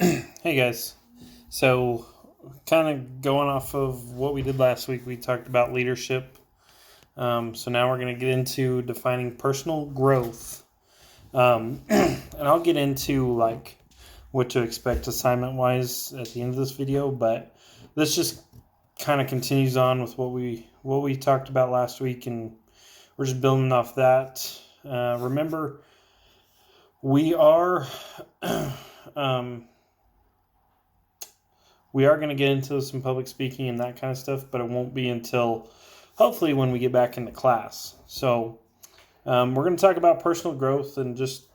Hey guys. So, kind of going off of what we did last week, we talked about leadership. So now we're going to get into defining personal growth. And I'll get into like what to expect assignment wise at the end of this video, but this just kind of continues on with what we talked about last week, and we're just building off that. Remember, we are. um, We are going to get into some public speaking and that kind of stuff, but it won't be until hopefully when we get back into class. So we're going to talk about personal growth and just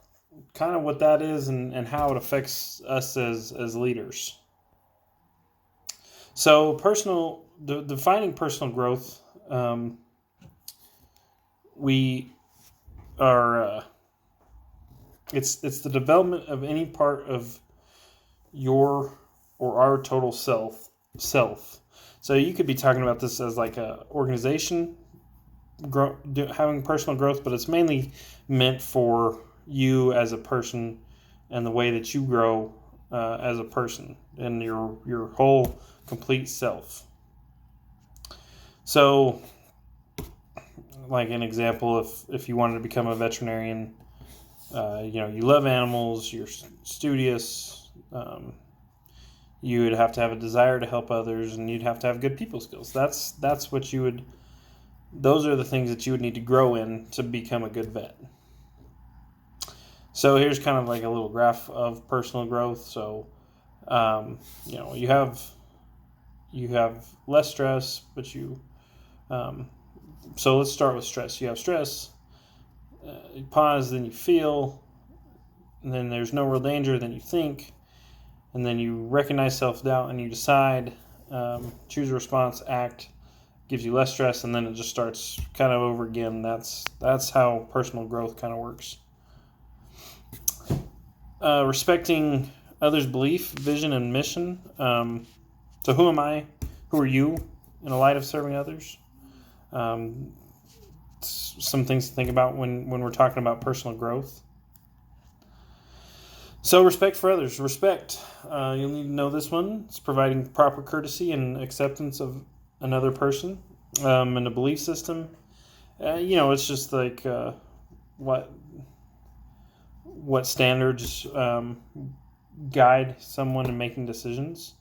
kind of what that is and how it affects us as leaders. So defining personal growth, we are it's the development of any part of your or our total self. So you could be talking about this as like a organization having personal growth, but it's mainly meant for you as a person and the way that you grow as a person and your whole complete self. So, like an example, if you wanted to become a veterinarian, you love animals, you're studious. You would have to have a desire to help others, and you'd have to have good people skills. That's what you would. Those are the things that you would need to grow in to become a good vet. So here's kind of like a little graph of personal growth. So, you have less stress, but so let's start with stress. You have stress, you pause, then you feel, and then there's no real danger, then you think, and then you recognize self-doubt and you decide, choose a response, act, gives you less stress, and then it just starts kind of over again. That's how personal growth kind of works. Respecting others' belief, vision, and mission. So who am I? Who are you in the light of serving others? Some things to think about when we're talking about personal growth. So respect for others. Respect. You'll need to know this one. It's providing proper courtesy and acceptance of another person and a belief system. It's just like what standards guide someone in making decisions.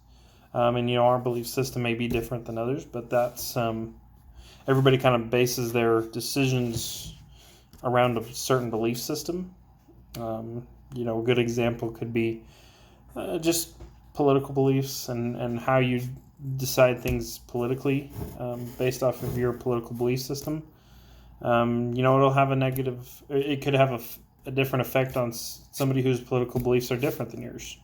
And our belief system may be different than others, but that's everybody kind of bases their decisions around a certain belief system. A good example could be just political beliefs and how you decide things politically based off of your political belief system. It'll have it could have a different effect on somebody whose political beliefs are different than yours.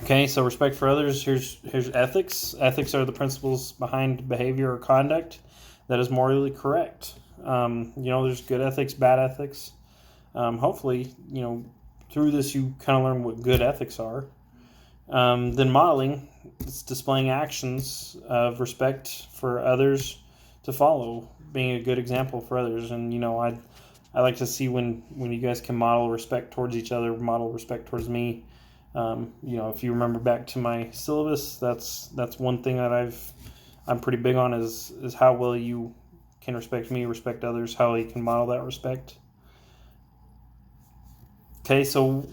Okay, so respect for others. Here's ethics. Ethics are the principles behind behavior or conduct that is morally correct. There's good ethics, bad ethics. Hopefully, through this you kind of learn what good ethics are. Then modeling, it's displaying actions of respect for others to follow, being a good example for others. And I like to see when you guys can model respect towards each other, model respect towards me. If you remember back to my syllabus, that's one thing that I'm pretty big on is how well you can respect me, respect others, how you can model that respect. Okay, so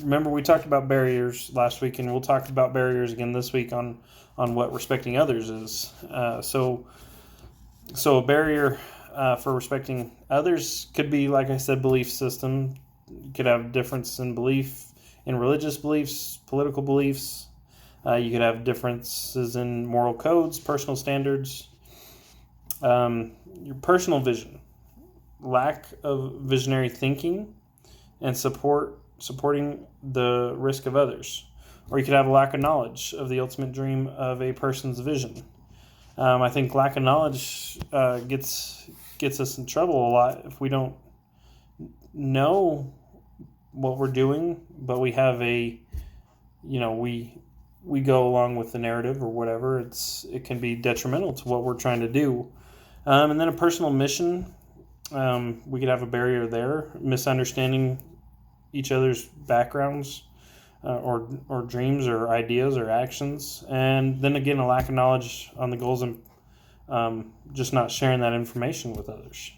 remember we talked about barriers last week, and we'll talk about barriers again this week on what respecting others is. So a barrier for respecting others could be, like I said, belief system. You could have difference in belief in religious beliefs, political beliefs. You could have differences in moral codes, personal standards. Your personal vision, lack of visionary thinking, and supporting the risk of others. Or you could have a lack of knowledge of the ultimate dream of a person's vision. I think lack of knowledge gets us in trouble a lot if we don't know what we're doing, but we have we go along with the narrative or whatever. It can be detrimental to what we're trying to do. And then a personal mission, we could have a barrier there, misunderstanding each other's backgrounds, or dreams or ideas or actions, and then again a lack of knowledge on the goals, and just not sharing that information with others.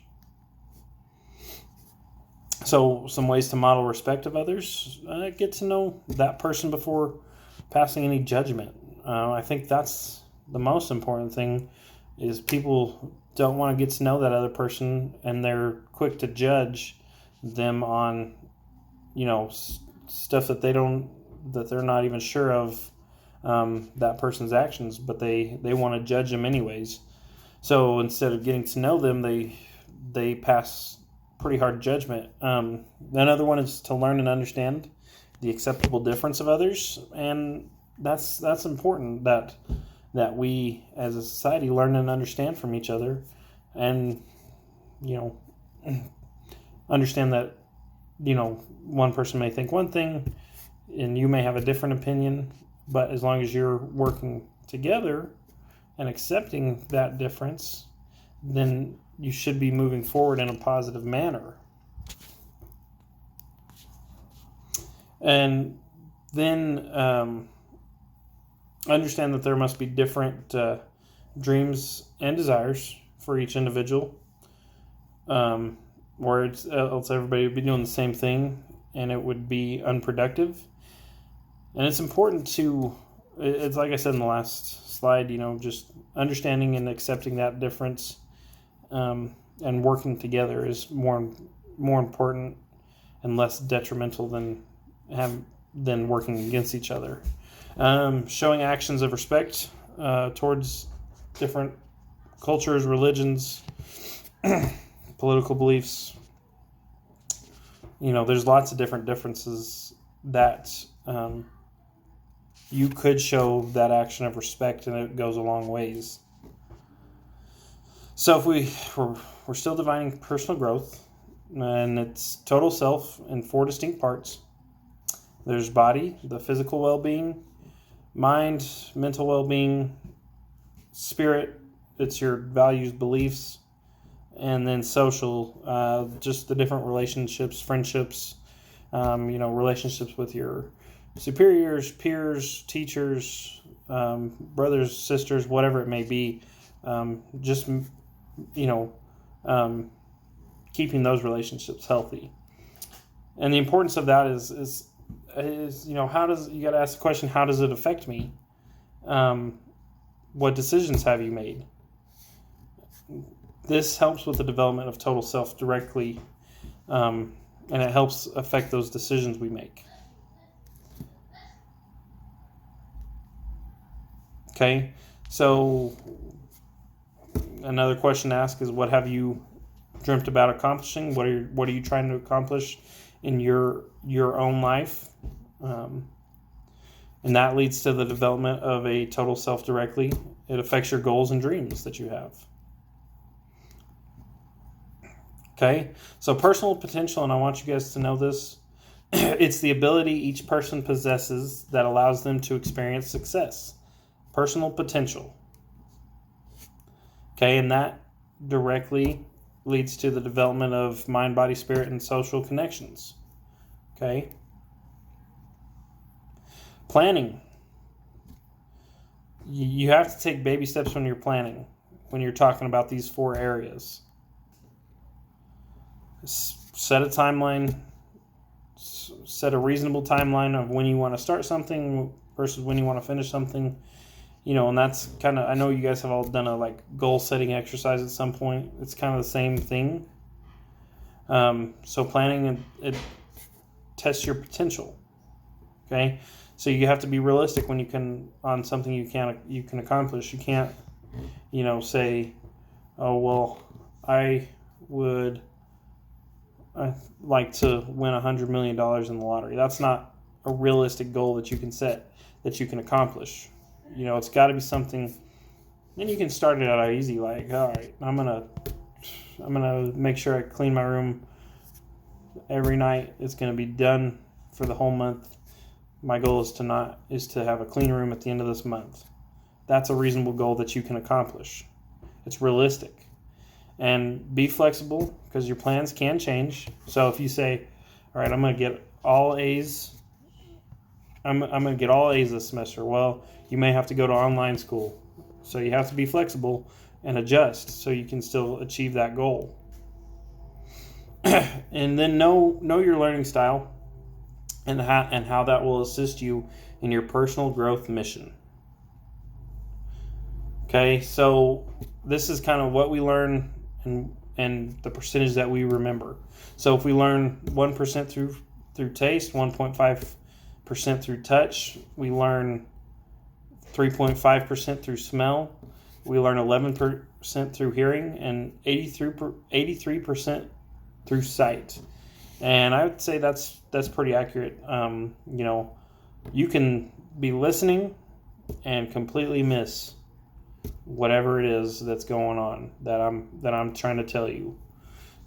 So some ways to model respect of others: get to know that person before passing any judgment. I think that's the most important thing, is people don't want to get to know that other person, and they're quick to judge them on, stuff that they're not even sure of, that person's actions, but they want to judge them anyways. So instead of getting to know them, they pass pretty hard judgment. Another one is to learn and understand the acceptable difference of others, and that's important, that we as a society learn and understand from each other, and understand that one person may think one thing and you may have a different opinion, but as long as you're working together and accepting that difference, then you should be moving forward in a positive manner. And then understand that there must be different dreams and desires for each individual, or else everybody would be doing the same thing, and it would be unproductive. And it's important it's like I said in the last slide, just understanding and accepting that difference, and working together is more important and less detrimental than working against each other. Showing actions of respect towards different cultures, religions, political beliefs. There's lots of different differences that you could show that action of respect, and it goes a long ways. So if we're still defining personal growth, and it's total self in 4 distinct parts. There's body, the physical well-being; mind, mental well-being; spirit, it's your values, beliefs; and then social, just the different relationships, friendships, relationships with your superiors, peers, teachers, brothers, sisters, whatever it may be. Keeping those relationships healthy. And the importance of that is how does, you got to ask the question, how does it affect me? What decisions have you made? This helps with the development of total self directly, and it helps affect those decisions we make. Okay, so another question to ask is, what have you dreamt about accomplishing? What are you trying to accomplish in your own life? And that leads to the development of a total self directly. It affects your goals and dreams that you have. Okay, so personal potential, and I want you guys to know this, it's the ability each person possesses that allows them to experience success. Personal potential. Okay, and that directly leads to the development of mind, body, spirit, and social connections. Okay. Planning. You have to take baby steps when you're planning, when you're talking about these 4 areas. Set a timeline. Set a reasonable timeline of when you want to start something versus when you want to finish something. And that's kind of, I know you guys have all done a goal setting exercise at some point. It's kind of the same thing. So planning, it tests your potential. Okay, so you have to be realistic when you can on something you can accomplish. You can't, say, oh well, I'd like to win $100 million in the lottery. That's not a realistic goal that you can set, that you can accomplish. It's got to be something, and you can start it out easy, like, all right, I'm gonna make sure I clean my room every night. It's gonna be done for the whole month. My goal is to have a clean room at the end of this month. That's a reasonable goal that you can accomplish. It's realistic. And be flexible, because your plans can change. So if you say, all right, I'm gonna get all A's. I'm going to get all A's this semester. Well, you may have to go to online school. So you have to be flexible and adjust so you can still achieve that goal. And then know your learning style and how that will assist you in your personal growth mission. Okay, so this is kind of what we learn and the percentage that we remember. So if we learn 1% through taste, 1.5% through touch, we learn 3.5% through smell, we learn 11% through hearing, and 83% through sight. And I would say that's pretty accurate. You can be listening and completely miss whatever it is that's going on that I'm trying to tell you.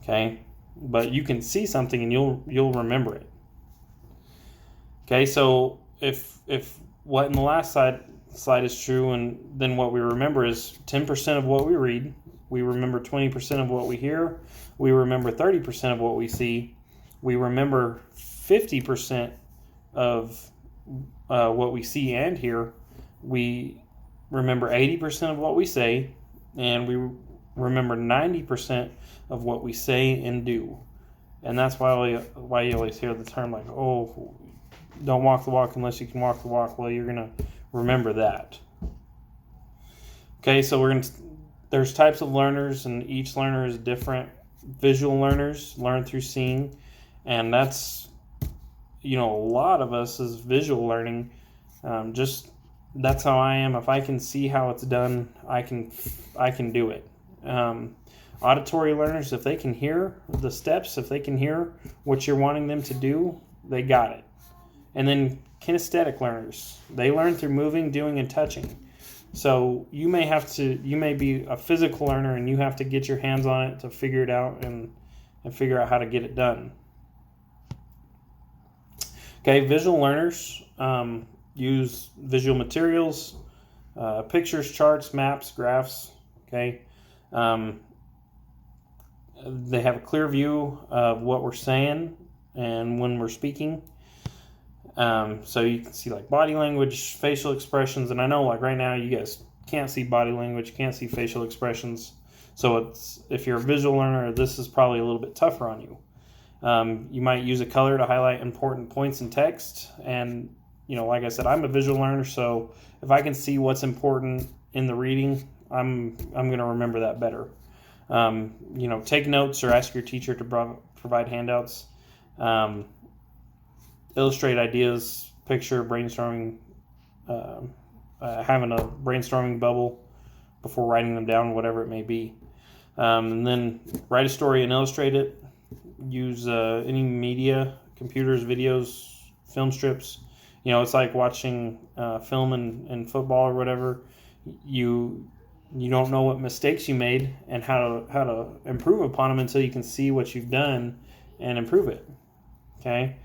Okay? But you can see something and you'll remember it. Okay, so if what in the last slide is true, and then what we remember is 10% of what we read, we remember 20% of what we hear, we remember 30% of what we see, we remember 50% of what we see and hear, we remember 80% of what we say, and we remember 90% of what we say and do. And that's why you always hear the term like, oh, don't walk the walk unless you can walk the walk. Well, you're going to remember that. Okay, so there's types of learners, and each learner is different. Visual learners learn through seeing, and that's, a lot of us is visual learning. That's how I am. If I can see how it's done, I can do it. Auditory learners, if they can hear the steps, if they can hear what you're wanting them to do, they got it. And then kinesthetic learners, they learn through moving, doing, and touching. So you may be a physical learner and you have to get your hands on it to figure it out and figure out how to get it done. Okay, visual learners use visual materials, pictures, charts, maps, graphs. Okay, they have a clear view of what we're saying and when we're speaking. So you can see like body language, facial expressions, and I know like right now you guys can't see body language, can't see facial expressions. So if you're a visual learner, this is probably a little bit tougher on you. You might use a color to highlight important points in text, and like I said, I'm a visual learner, so if I can see what's important in the reading, I'm going to remember that better. Take notes or ask your teacher to provide handouts. Illustrate ideas, picture, brainstorming, having a brainstorming bubble before writing them down, whatever it may be. And then write a story and illustrate it. Use any media, computers, videos, film strips. It's like watching film in football or whatever. You don't know what mistakes you made and how to improve upon them until you can see what you've done and improve it. Okay?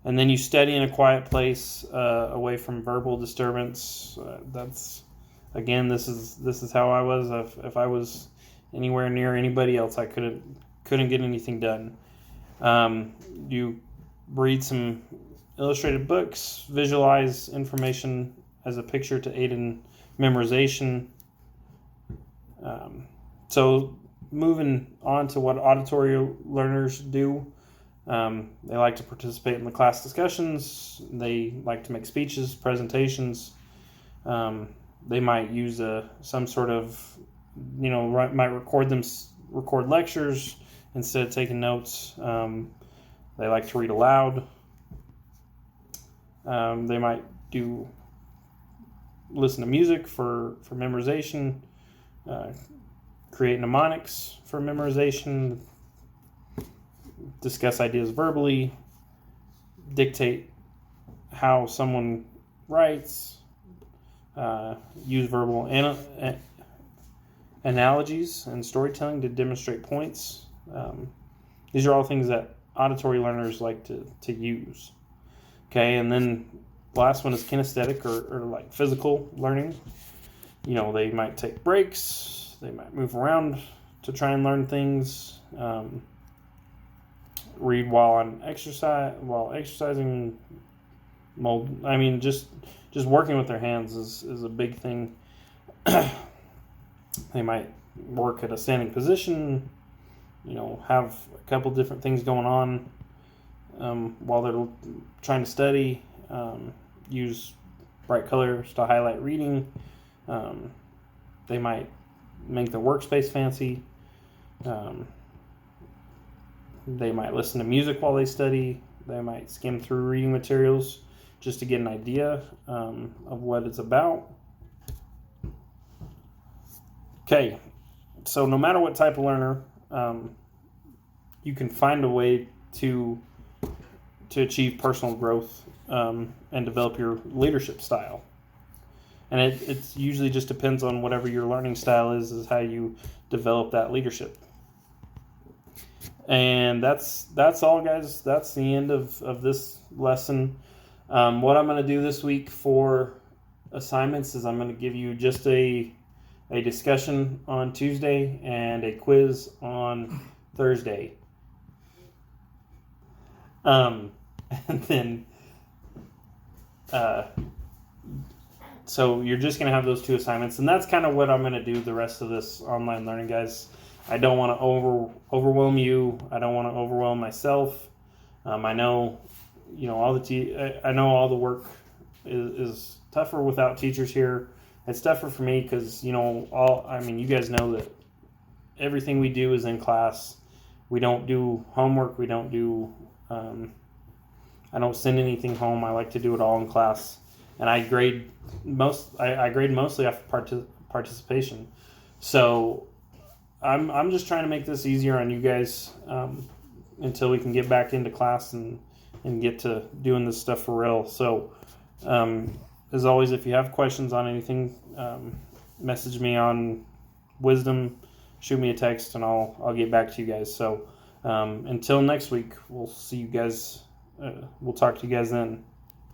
And then you study in a quiet place, away from verbal disturbance. This is how I was. If I was anywhere near anybody else, I couldn't get anything done. You read some illustrated books, visualize information as a picture to aid in memorization. So moving on to what auditory learners do. They like to participate in the class discussions. They like to make speeches, presentations. They might use some sort of, might record lectures instead of taking notes. They like to read aloud. They might listen to music for memorization, create mnemonics for memorization, discuss ideas verbally, dictate how someone writes, use verbal analogies and storytelling to demonstrate points. These are all things that auditory learners like to use. Okay, and then the last one is kinesthetic or like physical learning. They might take breaks, they might move around to try and learn things. read while exercising. Mold. I mean, just working with their hands is a big thing. They might work at a standing position, have a couple different things going on while they're trying to study. Use bright colors to highlight reading. They might make their workspace fancy. They might listen to music while they study. They might skim through reading materials just to get an idea of what it's about. Okay, so no matter what type of learner, you can find a way to achieve personal growth and develop your leadership style. And it usually just depends on whatever your learning style is how you develop that leadership. And that's all, guys. That's the end of this lesson. What I'm going to do this week for assignments is I'm going to give you just a discussion on Tuesday and a quiz on Thursday. And then, so you're just going to have those 2 assignments. And that's kind of what I'm going to do the rest of this online learning, guys. I don't want to overwhelm you. I don't want to overwhelm myself. I know, all I know all the work is tougher without teachers here. It's tougher for me because, you guys know that everything we do is in class. We don't do homework. We don't do, I don't send anything home. I like to do it all in class. And I grade mostly off participation. So I'm just trying to make this easier on you guys until we can get back into class and get to doing this stuff for real. So as always, if you have questions on anything, message me on Wisdom, shoot me a text, and I'll get back to you guys. So until next week, we'll see you guys. We'll talk to you guys then.